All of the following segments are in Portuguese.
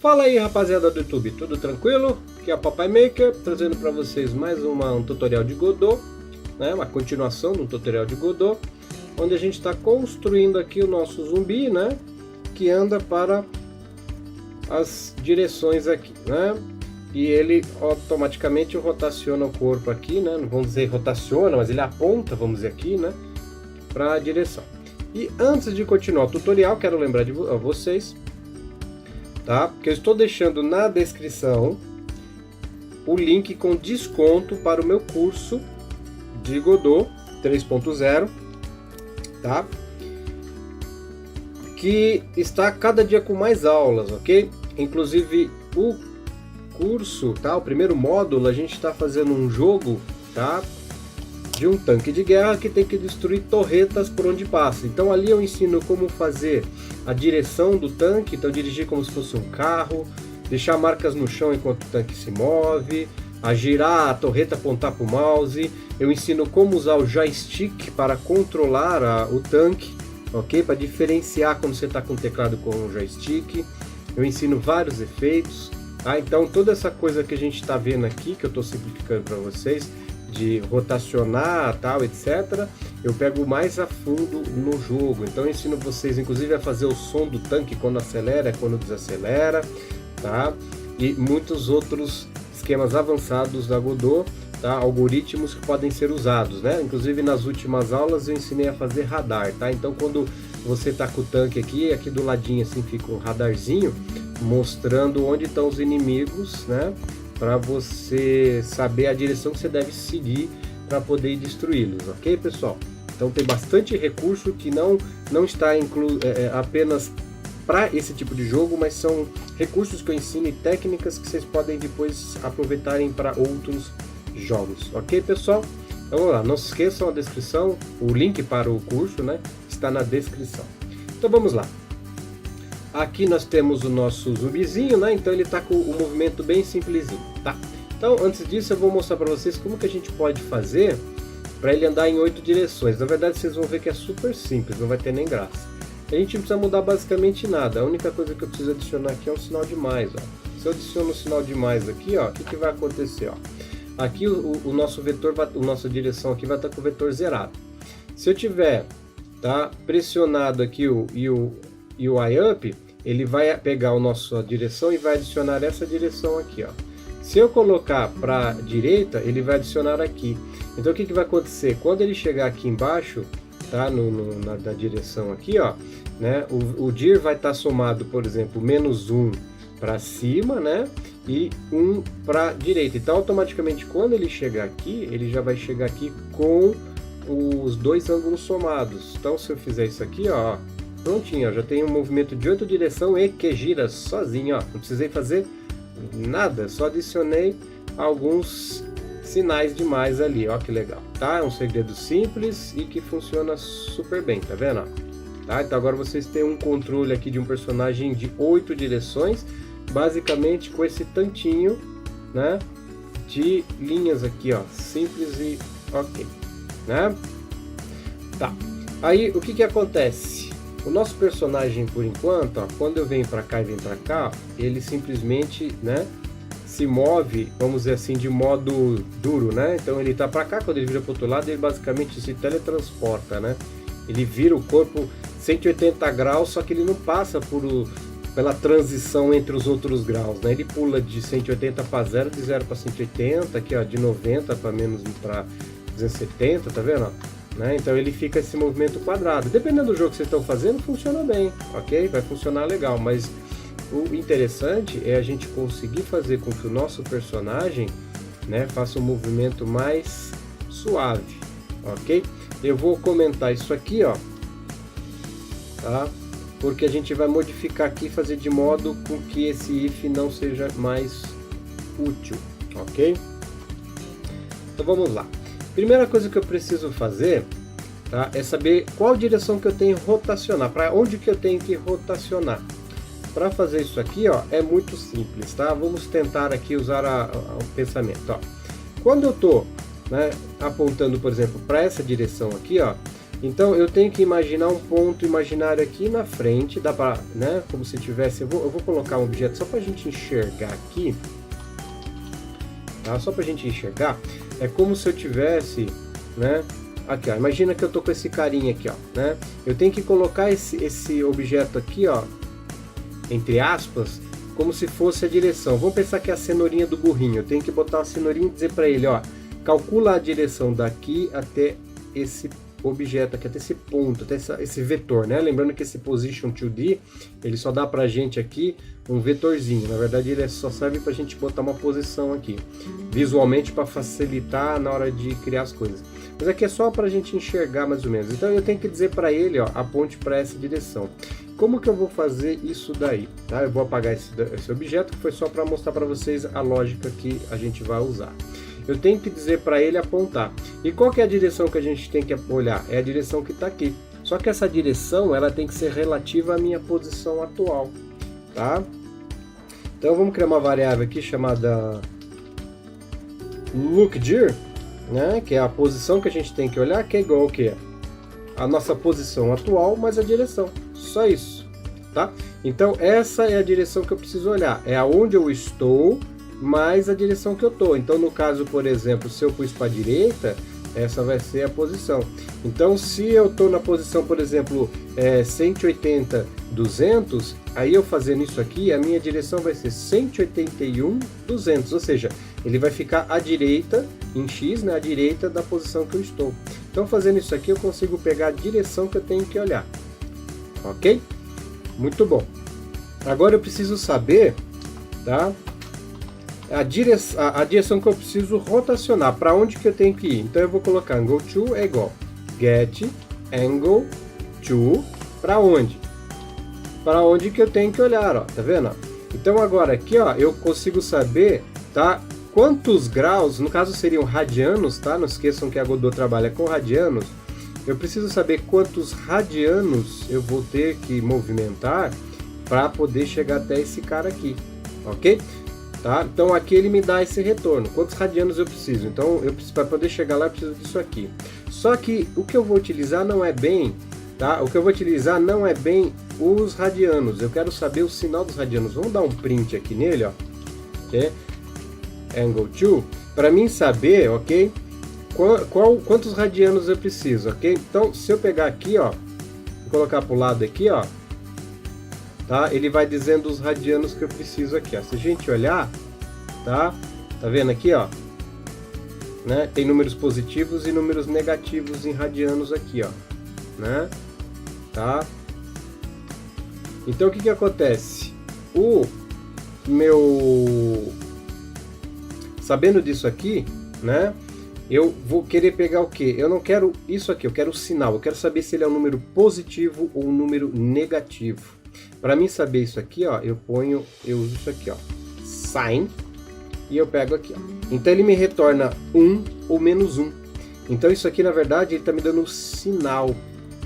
Fala aí, rapaziada do YouTube, tudo tranquilo? Aqui é o Papai Maker, trazendo para vocês mais um tutorial de Godot, né? Uma continuação do tutorial de Godot, onde a gente está construindo aqui o nosso zumbi, né? Que anda para as direções aqui, né? E ele automaticamente rotaciona o corpo aqui, né? Não vamos dizer rotaciona, mas ele aponta, vamos dizer aqui, né? Para a direção. E antes de continuar o tutorial, quero lembrar a vocês, tá? Que eu estou deixando na descrição o link com desconto para o meu curso de Godot 3.0, tá? Que está cada dia com mais aulas, ok? Inclusive o curso, tá? O primeiro módulo a gente está fazendo um jogo, tá? De um tanque de guerra que tem que destruir torretas por onde passa. Então ali eu ensino como fazer a direção do tanque, então dirigir como se fosse um carro, deixar marcas no chão enquanto o tanque se move, a girar a torreta, apontar para o mouse. Eu ensino como usar o joystick para controlar o tanque, ok? Para diferenciar quando você está com o teclado com o joystick. Eu ensino vários efeitos, tá? Então toda essa coisa que a gente está vendo aqui, que eu estou simplificando para vocês, de rotacionar, tal, etc. Eu pego mais a fundo no jogo. Então eu ensino vocês, inclusive, a fazer o som do tanque quando acelera, quando desacelera, tá? E muitos outros esquemas avançados da Godot, tá? Algoritmos que podem ser usados, né? Inclusive nas últimas aulas eu ensinei a fazer radar, tá? Então quando você tá com o tanque aqui do ladinho assim fica um radarzinho mostrando onde estão os inimigos, né? Para você saber a direção que você deve seguir para poder destruí-los, ok, pessoal? Então tem bastante recurso que não está apenas para esse tipo de jogo, mas são recursos que eu ensino e técnicas que vocês podem depois aproveitarem para outros jogos, ok, pessoal? Então vamos lá, não se esqueçam a descrição, o link para o curso, né, está na descrição. Então vamos lá. Aqui nós temos o nosso zumbizinho, né? Então ele está com o movimento bem simplesinho, tá? Então antes disso eu vou mostrar para vocês como que a gente pode fazer para ele andar em 8 direções. Na verdade vocês vão ver que é super simples, não vai ter nem graça. A gente não precisa mudar basicamente nada. A única coisa que eu preciso adicionar aqui é um sinal de mais, ó. Se eu adiciono um sinal de mais aqui, ó, o que vai acontecer, ó? Aqui o nosso vetor, a nossa direção aqui vai estar com o vetor zerado. Se eu tiver, tá, pressionado aqui o Y-up, ele vai pegar a nossa direção e vai adicionar essa direção aqui, ó. Se eu colocar para a direita, ele vai adicionar aqui. Então o que vai acontecer? Quando ele chegar aqui embaixo, tá, na direção aqui, ó, né, o dir vai estar somado, por exemplo, -1 para cima, né, e 1 para a direita. Então automaticamente quando ele chegar aqui, ele já vai chegar aqui com os dois ângulos somados. Então se eu fizer isso aqui, ó, prontinho, ó, já tem um movimento de 8 direção e que gira sozinho, ó. Não precisei fazer nada, só adicionei alguns sinais de mais ali, ó, que legal, tá? É um segredo simples e que funciona super bem, tá vendo? Tá? Então agora vocês têm um controle aqui de um personagem de 8 direções, basicamente com esse tantinho, né, de linhas aqui, ó, simples e ok, né? Tá. Aí o que acontece? O nosso personagem, por enquanto, ó, quando eu venho para cá e venho para cá, ele simplesmente, né, se move, vamos dizer assim, de modo duro, né? Então ele tá para cá, quando ele vira para o outro lado, ele basicamente se teletransporta, né? Ele vira o corpo 180 graus, só que ele não passa pela transição entre os outros graus, né? Ele pula de 180 para 0, de 0 para 180, aqui, ó, de 90 para menos para 270, tá vendo? Né? Então ele fica esse movimento quadrado. Dependendo do jogo que vocês estão fazendo, funciona bem, ok? Vai funcionar legal, mas o interessante é a gente conseguir fazer com que o nosso personagem, né, faça um movimento mais suave, ok? Eu vou comentar isso aqui, ó, tá? Porque a gente vai modificar aqui, fazer de modo com que esse if não seja mais útil, ok? Então vamos lá. Primeira coisa que eu preciso fazer, tá, é saber qual direção que eu tenho que rotacionar, para onde que eu tenho que rotacionar. Para fazer isso aqui, ó, é muito simples, tá? Vamos tentar aqui usar o pensamento, ó. Quando eu tô, né, apontando, por exemplo, para essa direção aqui, ó, Então eu tenho que imaginar um ponto imaginário aqui na frente, dá para, né, como se tivesse, eu vou colocar um objeto só para a gente enxergar aqui, tá? Só para a gente enxergar, é como se eu tivesse, né, aqui, ó, imagina que eu tô com esse carinha aqui, ó, né? Eu tenho que colocar esse objeto aqui, ó, entre aspas, como se fosse a direção. Vamos pensar que é a cenourinha do burrinho. Eu tenho que botar uma cenourinha e dizer para ele, ó, calcula a direção daqui até esse objeto aqui, até esse ponto, até esse vetor, né? Lembrando que esse Position 2D, ele só dá pra gente aqui um vetorzinho. Na verdade, ele só serve pra gente botar uma posição aqui, visualmente, para facilitar na hora de criar as coisas. Mas aqui é só pra gente enxergar mais ou menos. Então eu tenho que dizer para ele, ó, aponte para essa direção. Como que eu vou fazer isso daí? Tá? Eu vou apagar esse objeto, que foi só para mostrar para vocês a lógica que a gente vai usar. Eu tenho que dizer para ele apontar. E qual que é a direção que a gente tem que olhar? É a direção que está aqui. Só que essa direção, ela tem que ser relativa à minha posição atual, tá? Então vamos criar uma variável aqui chamada lookdir, né? Que é a posição que a gente tem que olhar, que é igual ao quê? A nossa posição atual mais a direção. Só isso, tá? Então essa é a direção que eu preciso olhar. É aonde eu estou mais a direção que eu tô. Então no caso, por exemplo, se eu pus para a direita, essa vai ser a posição. Então se eu tô na posição, por exemplo, 180, 200, aí eu fazendo isso aqui, a minha direção vai ser 181, 200, ou seja, ele vai ficar à direita, em X, né, à direita da posição que eu estou. Então fazendo isso aqui eu consigo pegar a direção que eu tenho que olhar. Ok? Muito bom. Agora eu preciso saber, tá? A direção que eu preciso rotacionar, para onde que eu tenho que ir. Então eu vou colocar angle to é igual get angle to, para onde? Para onde que eu tenho que olhar, ó, tá vendo? Então agora aqui, ó, eu consigo saber, tá? Quantos graus, no caso seriam radianos, tá? Não esqueçam que a Godot trabalha com radianos. Eu preciso saber quantos radianos eu vou ter que movimentar para poder chegar até esse cara aqui, ok? Tá? Então aqui ele me dá esse retorno, quantos radianos eu preciso. Então para poder chegar lá eu preciso disso aqui. Só que o que eu vou utilizar não é bem, tá? O que eu vou utilizar não é bem os radianos. Eu quero saber o sinal dos radianos. Vamos dar um print aqui nele, ó. Okay? Angle to, para mim saber, ok? Quantos radianos eu preciso, ok? Então se eu pegar aqui, ó, e colocar para o lado aqui, ó. Tá? Ele vai dizendo os radianos que eu preciso aqui, ó. Se a gente olhar, tá vendo aqui, ó, né? Tem números positivos e números negativos em radianos aqui, ó, né? Tá? Então o que acontece? Sabendo disso aqui, né? Eu vou querer pegar o que? Eu não quero isso aqui, eu quero o sinal. Eu quero saber se ele é um número positivo ou um número negativo. Para mim saber isso aqui, ó, eu uso isso aqui, ó, sign, e eu pego aqui, ó. Então ele me retorna 1 ou menos 1. Então isso aqui, na verdade, ele está me dando um sinal,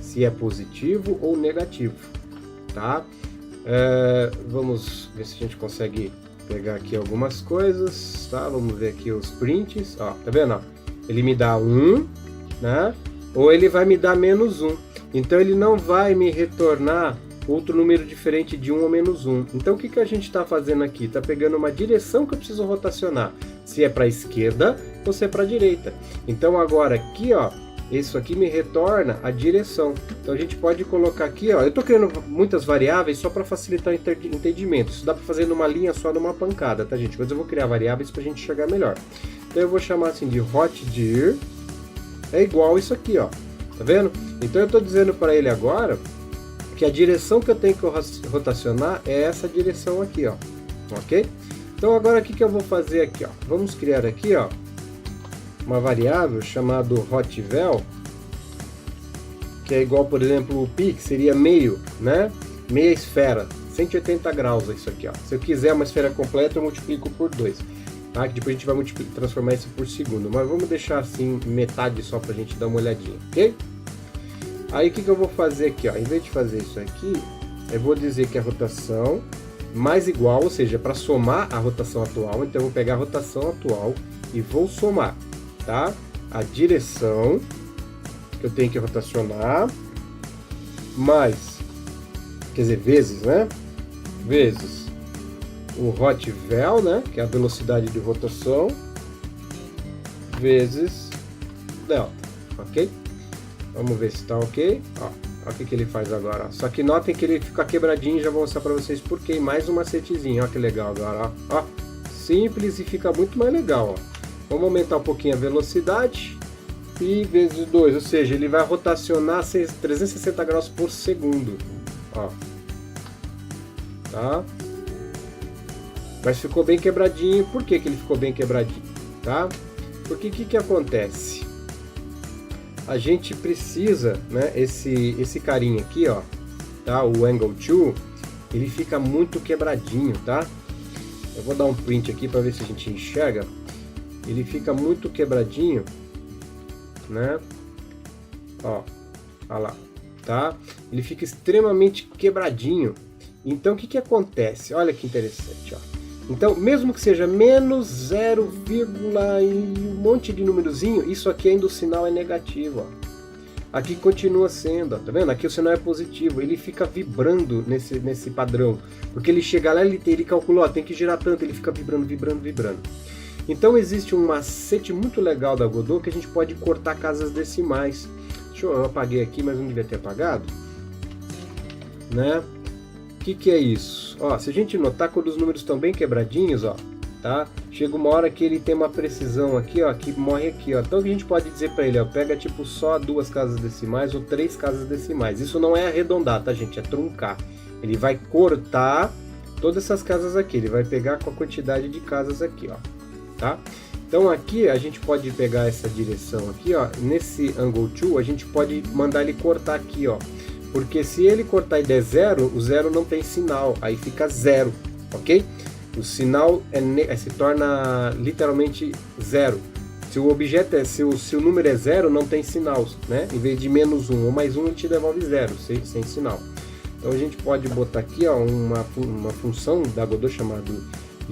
se é positivo ou negativo, tá? Vamos ver se a gente consegue pegar aqui algumas coisas, tá? Vamos ver aqui os prints, ó, tá vendo? Ó? Ele me dá 1, né? Ou ele vai me dar menos 1. Então ele não vai me retornar outro número diferente de 1 ou menos 1. Então o que a gente está fazendo aqui? Está pegando uma direção que eu preciso rotacionar, se é para a esquerda ou se é para a direita. Então agora aqui, ó, isso aqui me retorna a direção. Então a gente pode colocar aqui, ó, eu estou criando muitas variáveis só para facilitar o entendimento. Isso dá para fazer numa linha só, numa pancada, tá, gente? Mas eu vou criar variáveis para a gente chegar melhor. Então eu vou chamar assim de hotdir é igual isso aqui, ó, tá vendo? Então eu estou dizendo para ele agora que a direção que eu tenho que rotacionar é essa direção aqui, ó, ok? Então agora o que eu vou fazer aqui, ó? Vamos criar aqui, ó, uma variável chamada hotval, que é igual, por exemplo, o pi, que seria meio, né? Meia esfera, 180 graus, isso aqui, ó. Se eu quiser uma esfera completa, eu multiplico por 2, tá? Que depois a gente vai transformar isso por segundo, mas vamos deixar assim metade só pra gente dar uma olhadinha, ok? Aí o que eu vou fazer aqui, ó? Em vez de fazer isso aqui, eu vou dizer que a rotação mais igual, ou seja, para somar a rotação atual, então eu vou pegar a rotação atual e vou somar, tá? A direção que eu tenho que rotacionar, mais, quer dizer, vezes, né? Vezes o hot vel, né? Que é a velocidade de rotação, vezes delta, ok? Vamos ver se está ok. Ó, olha o que ele faz agora. Ó. Só que notem que ele fica quebradinho, já vou mostrar para vocês por quê. Mais um macetezinho, olha que legal agora. Ó. Ó, simples e fica muito mais legal. Ó. Vamos aumentar um pouquinho a velocidade e vezes 2, ou seja, ele vai rotacionar 360 graus por segundo. Ó. Tá? Mas ficou bem quebradinho. Por que que ele ficou bem quebradinho? Tá? Porque o que acontece? A gente precisa, né, esse carinha aqui, ó, tá? O Angle Tool, ele fica muito quebradinho, tá? Eu vou dar um print aqui para ver se a gente enxerga. Ele fica muito quebradinho, né? Ó, olha lá, tá? Ele fica extremamente quebradinho. Então o que acontece? Olha que interessante, ó. Então, mesmo que seja menos 0, e um monte de númerozinho, isso aqui ainda o sinal é negativo, ó. Aqui continua sendo, ó, tá vendo? Aqui o sinal é positivo, ele fica vibrando nesse padrão, porque ele chega lá, ele calculou, ó, tem que girar tanto, ele fica vibrando, vibrando, vibrando. Então existe um macete muito legal da Godot que a gente pode cortar casas decimais. Eu apaguei aqui, mas não devia ter apagado, né? O que é isso? Ó, se a gente notar, quando os números estão bem quebradinhos, ó, tá? Chega uma hora que ele tem uma precisão aqui, ó, que morre aqui, ó. Então a gente pode dizer para ele, ó, pega tipo só 2 casas decimais ou 3 casas decimais. Isso não é arredondar, tá, gente? É truncar. Ele vai cortar todas essas casas aqui. Ele vai pegar com a quantidade de casas aqui, ó, tá? Então aqui a gente pode pegar essa direção aqui, ó. Nesse Angle Tool a gente pode mandar ele cortar aqui, ó. Porque se ele cortar e der 0, o 0 não tem sinal, aí fica 0, ok? O sinal se torna literalmente 0. Se o objeto se o número é 0, não tem sinal, né? Em vez de menos 1 ou mais 1, ele te devolve 0, sem sinal. Então a gente pode botar aqui, ó, uma função da Godot chamada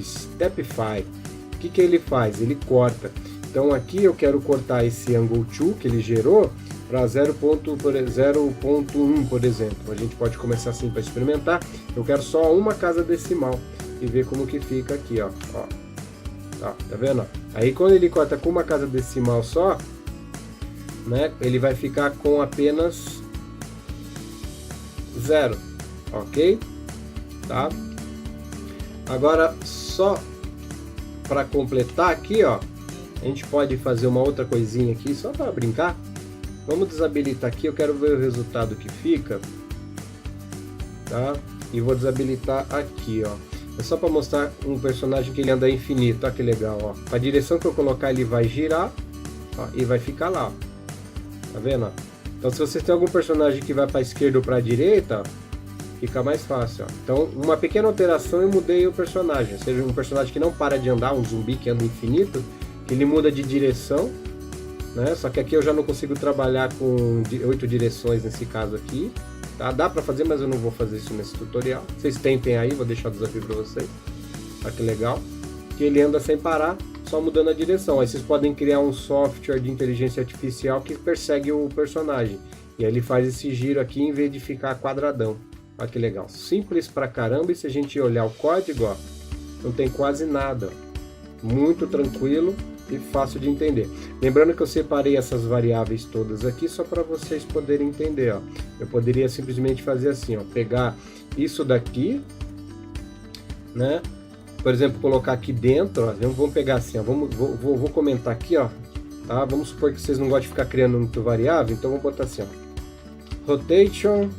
Stepify. O que ele faz? Ele corta. Então aqui eu quero cortar esse Angle Tool que ele gerou para 0.1, por exemplo. A gente pode começar assim para experimentar. Eu quero só uma casa decimal e ver como que fica aqui, ó. Tá vendo? Aí quando ele corta com uma casa decimal só, né, ele vai ficar com apenas 0, ok? Tá? Agora só para completar aqui, ó, a gente pode fazer uma outra coisinha aqui só para brincar. Vamos desabilitar aqui, eu quero ver o resultado que fica, tá? E vou desabilitar aqui, ó. É só para mostrar um personagem que ele anda infinito, ó, que legal, ó. A direção que eu colocar ele vai girar, ó, e vai ficar lá, ó. Tá vendo, ó? Então se vocês têm algum personagem que vai para a esquerda ou para a direita, ó, fica mais fácil, ó. Então uma pequena alteração eu mudei o personagem, ou seja, um personagem que não para de andar, um zumbi que anda infinito, que ele muda de direção, né? Só que aqui eu já não consigo trabalhar com 8 direções nesse caso aqui, tá? Dá pra fazer, mas eu não vou fazer isso nesse tutorial. Vocês tentem aí, vou deixar o desafio pra vocês. Olha que legal. Que ele anda sem parar, só mudando a direção. Aí vocês podem criar um software de inteligência artificial que persegue o personagem. E aí ele faz esse giro aqui em vez de ficar quadradão. Olha que legal. Simples pra caramba, e se a gente olhar o código, ó, não tem quase nada. Muito tranquilo e fácil de entender. Lembrando que eu separei essas variáveis todas aqui só para vocês poderem entender, ó. Eu poderia simplesmente fazer assim, ó, pegar isso daqui, né? Por exemplo, colocar aqui dentro, ó, vamos pegar assim, ó, vou comentar aqui, ó, tá? Vamos supor que vocês não gostam de ficar criando muito variável, então vou botar assim, ó, rotation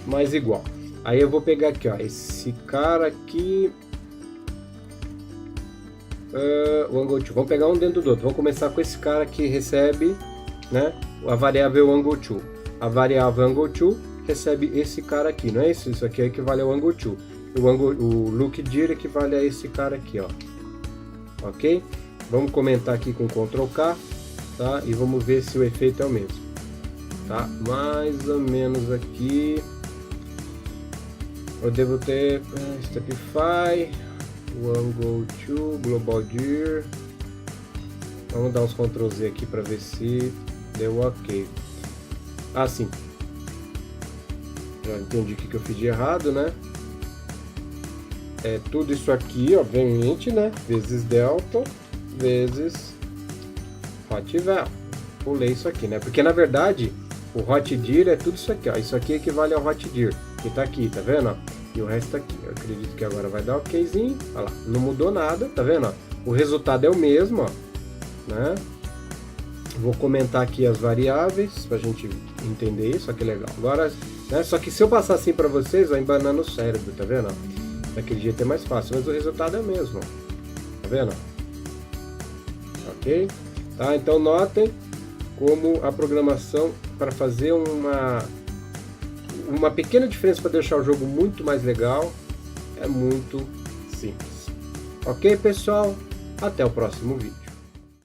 mais igual. Aí eu vou pegar aqui, ó, esse cara aqui, o Angle Tool. Vamos pegar um dentro do outro. Vamos começar com esse cara que recebe, né, a variável Angle Tool. A variável Angle Tool recebe esse cara aqui, não é isso? Isso aqui equivale ao Angle Tool. O Look Dir equivale a esse cara aqui, ó. Ok? Vamos comentar aqui com Ctrl K, tá? E vamos ver se o efeito é o mesmo, tá? Mais ou menos aqui. Eu devo ter Stepify, o Angle Tool, Global Dir. Vamos dar uns Ctrl Z aqui para ver se deu ok. Assim. Já entendi o que eu fiz de errado, né? É tudo isso aqui, obviamente, né? Vezes delta, vezes hot val. Pulei isso aqui, né? Porque na verdade, o hot dir é tudo isso aqui, ó. Isso aqui equivale ao hot dir, que tá aqui, tá vendo? Ó? E o resto tá aqui. Eu acredito que agora vai dar okzinho. Olha lá, não mudou nada, tá vendo? Ó? O resultado é o mesmo, ó, né? Vou comentar aqui as variáveis pra gente entender isso, ó, que legal. Agora, né? Só que se eu passar assim pra vocês, vai embanando o cérebro, tá vendo? Daquele jeito é mais fácil, mas o resultado é o mesmo, ó. Tá vendo? Ok? Tá? Então notem como a programação para fazer uma pequena diferença para deixar o jogo muito mais legal é muito simples. Ok, pessoal? Até o próximo vídeo.